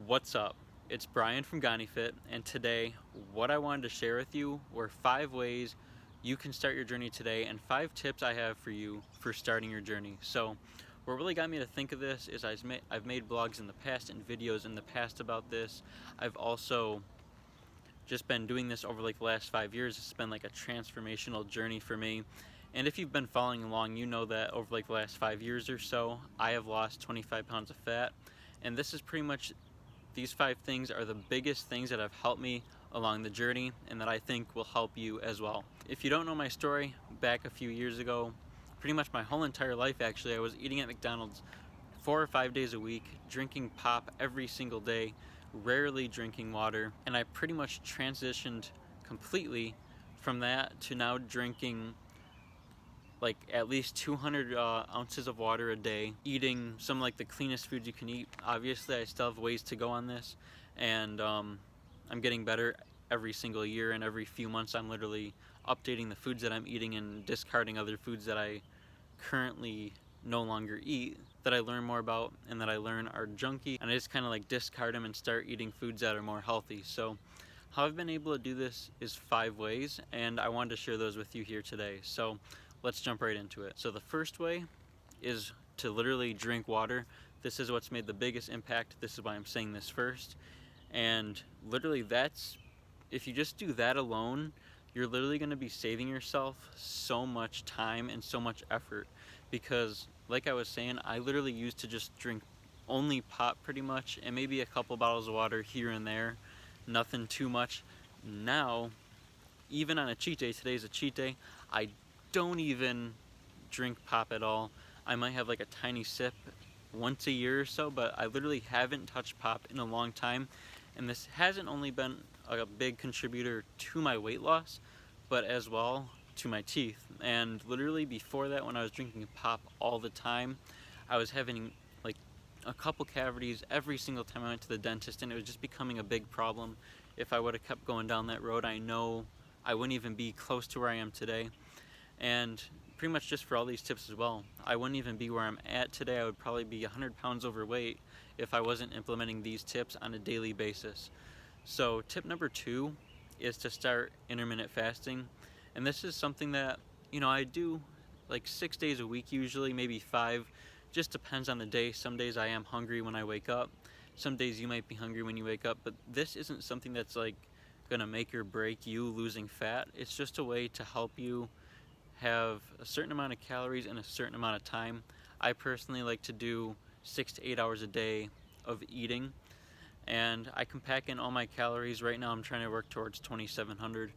What's up? It's Brian from GaniFit, and today what I wanted to share with you were 5 ways you can start your journey today and 5 tips I have for you for starting your journey. So what really got me to think of this is I've made blogs in the past and videos in the past about this. I've also just been doing this over like the last 5 years. It's been like a transformational journey for me. And if you've been following along, you know that over like the last 5 years or so, I have lost 25 pounds of fat. And this is pretty much these 5 things are the biggest things that have helped me along the journey and that I think will help you as well. If you don't know my story, back a few years ago, pretty much my whole entire life actually, I was eating at McDonald's 4 or 5 days a week, drinking pop every single day, rarely drinking water, and I pretty much transitioned completely from that to now drinking like at least 200 ounces of water a day, eating some like the cleanest foods you can eat. Obviously I still have ways to go on this, and I'm getting better every single year, and every few months I'm literally updating the foods that I'm eating and discarding other foods that I currently no longer eat, that I learn more about and that I learn are junky, and I just kind of like discard them and start eating foods that are more healthy. So how I've been able to do this is 5 ways, and I wanted to share those with you here today. So let's jump right into it. So the first way is to literally drink water. This is what's made the biggest impact. This is why I'm saying this first. And literally if you just do that alone, you're literally going to be saving yourself so much time and so much effort, because like I was saying, I literally used to just drink only pop pretty much, and maybe a couple bottles of water here and there, nothing too much. Now, even on a cheat day, today's a cheat day, I don't even drink pop at all. I might have like a tiny sip once a year or so, but I literally haven't touched pop in a long time. And this hasn't only been a big contributor to my weight loss, but as well to my teeth. And literally before that, when I was drinking pop all the time, I was having like a couple cavities every single time I went to the dentist, and it was just becoming a big problem. If I would have kept going down that road, I know I wouldn't even be close to where I am today. And pretty much just for all these tips as well, I wouldn't even be where I'm at today. I would probably be 100 pounds overweight if I wasn't implementing these tips on a daily basis. So tip number 2 is to start intermittent fasting. And this is something that, I do like 6 days a week usually, maybe 5. Just depends on the day. Some days I am hungry when I wake up. Some days you might be hungry when you wake up. But this isn't something that's like gonna make or break you losing fat. It's just a way to help you have a certain amount of calories in a certain amount of time. I personally like to do 6 to 8 hours a day of eating, and I can pack in all my calories. Right now I'm trying to work towards 2,700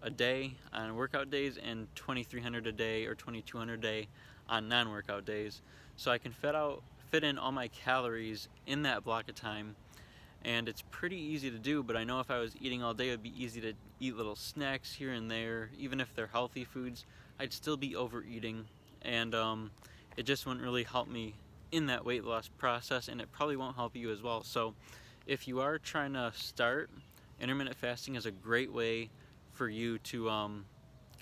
a day on workout days and 2,300 a day or 2,200 a day on non-workout days. So I can fit in all my calories in that block of time, and it's pretty easy to do. But I know if I was eating all day, it would be easy to eat little snacks here and there. Even if they're healthy foods, I'd still be overeating, and it just wouldn't really help me in that weight loss process, and it probably won't help you as well. So if you are trying to start, intermittent fasting is a great way for you to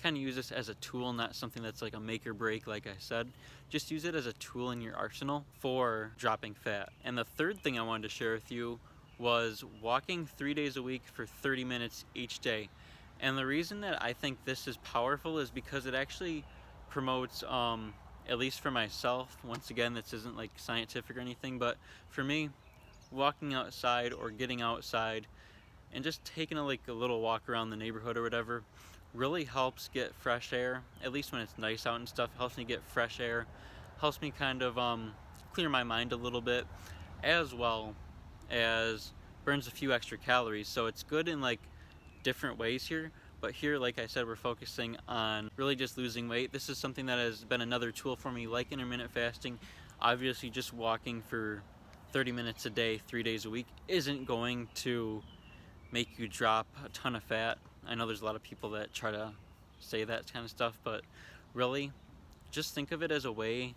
kind of use this as a tool, not something that's like a make or break. Like I said, just use it as a tool in your arsenal for dropping fat. And the third thing I wanted to share with you was walking 3 days a week for 30 minutes each day. And the reason that I think this is powerful is because it actually promotes, at least for myself, once again, this isn't like scientific or anything, but for me, walking outside or getting outside and just taking a little walk around the neighborhood or whatever really helps get fresh air. At least when it's nice out and stuff, helps me get fresh air, helps me kind of clear my mind a little bit, as well as burns a few extra calories. So it's good in like different ways here, but here, like I said, we're focusing on really just losing weight. This is something that has been another tool for me, like intermittent fasting. Obviously just walking for 30 minutes a day 3 days a week isn't going to make you drop a ton of fat. I know there's a lot of people that try to say that kind of stuff, but really just think of it as a way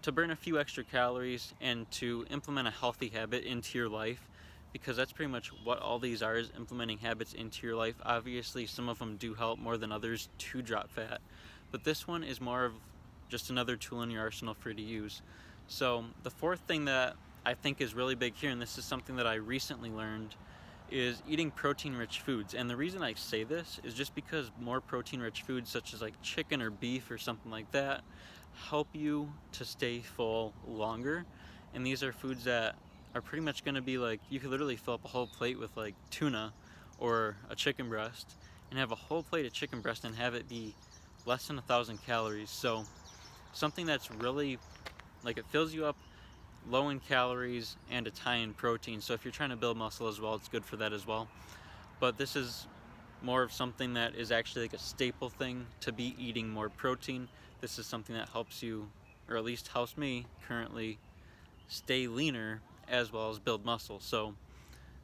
to burn a few extra calories and to implement a healthy habit into your life, because that's pretty much what all these are, is implementing habits into your life. Obviously some of them do help more than others to drop fat, but this one is more of just another tool in your arsenal for you to use. So the fourth thing that I think is really big here, and this is something that I recently learned, is eating protein-rich foods. And the reason I say this is just because more protein-rich foods such as like chicken or beef or something like that help you to stay full longer. And these are foods that are pretty much going to be like, you could literally fill up a whole plate with like tuna or a chicken breast and have a whole plate of chicken breast and have it be less than 1,000 calories. So something that's really like, it fills you up, low in calories, and it's high in protein. So if you're trying to build muscle as well, it's good for that as well. But this is more of something that is actually like a staple thing to be eating more protein. This is something that helps you, or at least helps me currently, stay leaner as well as build muscle. So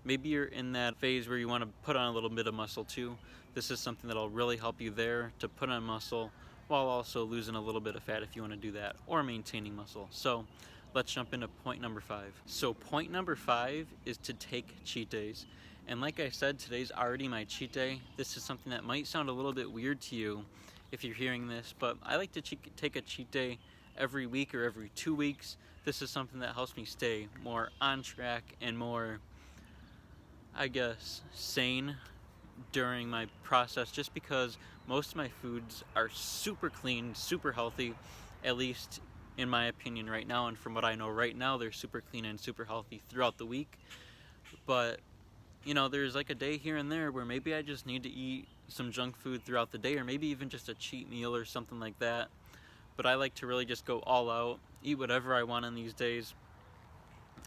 maybe you're in that phase where you want to put on a little bit of muscle too. This is something that'll really help you there to put on muscle while also losing a little bit of fat if you want to do that, or maintaining muscle. So let's jump into point number 5. So point number 5 is to take cheat days. And like I said, today's already my cheat day. This is something that might sound a little bit weird to you if you're hearing this, but I like to take a cheat day every week or every 2 weeks. This is something that helps me stay more on track and more, I guess, sane during my process, just because most of my foods are super clean, super healthy, at least in my opinion right now, and from what I know right now, they're super clean and super healthy throughout the week. But you know, there's like a day here and there where maybe I just need to eat some junk food throughout the day, or maybe even just a cheat meal or something like that. But I like to really just go all out, eat whatever I want on these days,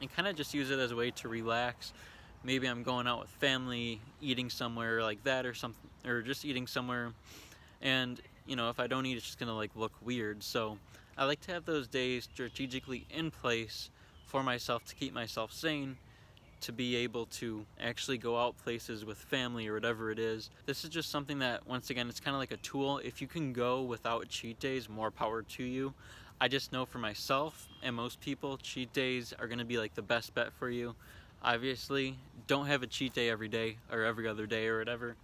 and kind of just use it as a way to relax. Maybe I'm going out with family, eating somewhere like that or something, or just eating somewhere, and you know, if I don't eat, it's just gonna like look weird. So I like to have those days strategically in place for myself to keep myself sane, to be able to actually go out places with family or whatever it is. This is just something that, once again, it's kind of like a tool. If you can go without cheat days, more power to you. I just know for myself and most people, cheat days are going to be like the best bet for you. Obviously, don't have a cheat day every day or every other day or whatever.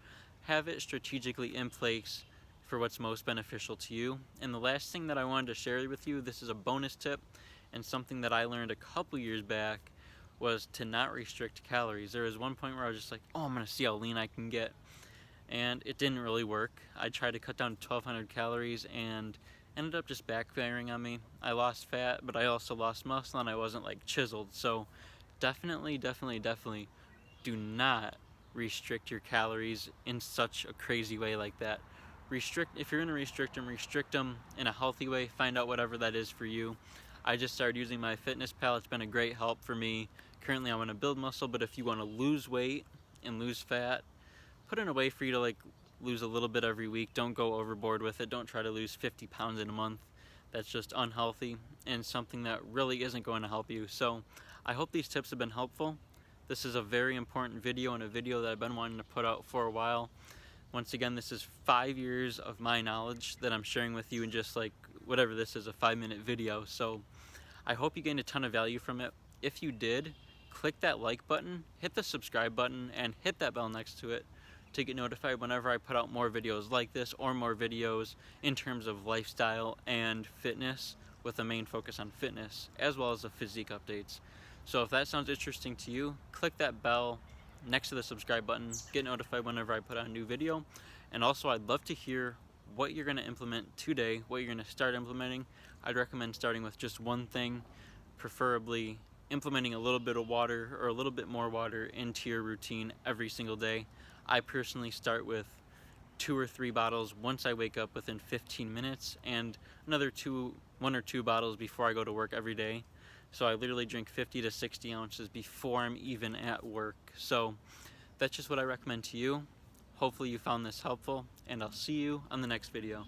Have it strategically in place for what's most beneficial to you. And the last thing that I wanted to share with you, this is a bonus tip and something that I learned a couple years back, was to not restrict calories. There was one point where I was just like, oh, I'm gonna see how lean I can get, and it didn't really work. I tried to cut down to 1,200 calories and ended up just backfiring on me. I lost fat, but I also lost muscle, and I wasn't like chiseled. So definitely do not restrict your calories in such a crazy way like that. If you're gonna restrict them in a healthy way. Find out whatever that is for you. I just started using my fitness pal. It's been a great help for me. Currently I want to build muscle, but if you want to lose weight and lose fat, put in a way for you to like lose a little bit every week. Don't go overboard with it. Don't try to lose 50 pounds in a month. That's just unhealthy and something that really isn't going to help you. So I hope these tips have been helpful. This is a very important video, and a video that I've been wanting to put out for a while. Once again, this is 5 years of my knowledge that I'm sharing with you in just like whatever this is, a 5-minute video. So I hope you gained a ton of value from it. If you did, click that like button, hit the subscribe button, and hit that bell next to it to get notified whenever I put out more videos like this, or more videos in terms of lifestyle and fitness, with a main focus on fitness as well as the physique updates. So if that sounds interesting to you, click that bell next to the subscribe button, get notified whenever I put out a new video. And also, I'd love to hear what you're going to implement today, what you're going to start implementing. I'd recommend starting with just one thing, preferably implementing a little bit of water or a little bit more water into your routine every single day. I personally start with 2 or 3 bottles once I wake up within 15 minutes, and another 1 or 2 bottles before I go to work every day. So I literally drink 50 to 60 ounces before I'm even at work. So that's just what I recommend to you. Hopefully you found this helpful, and I'll see you on the next video.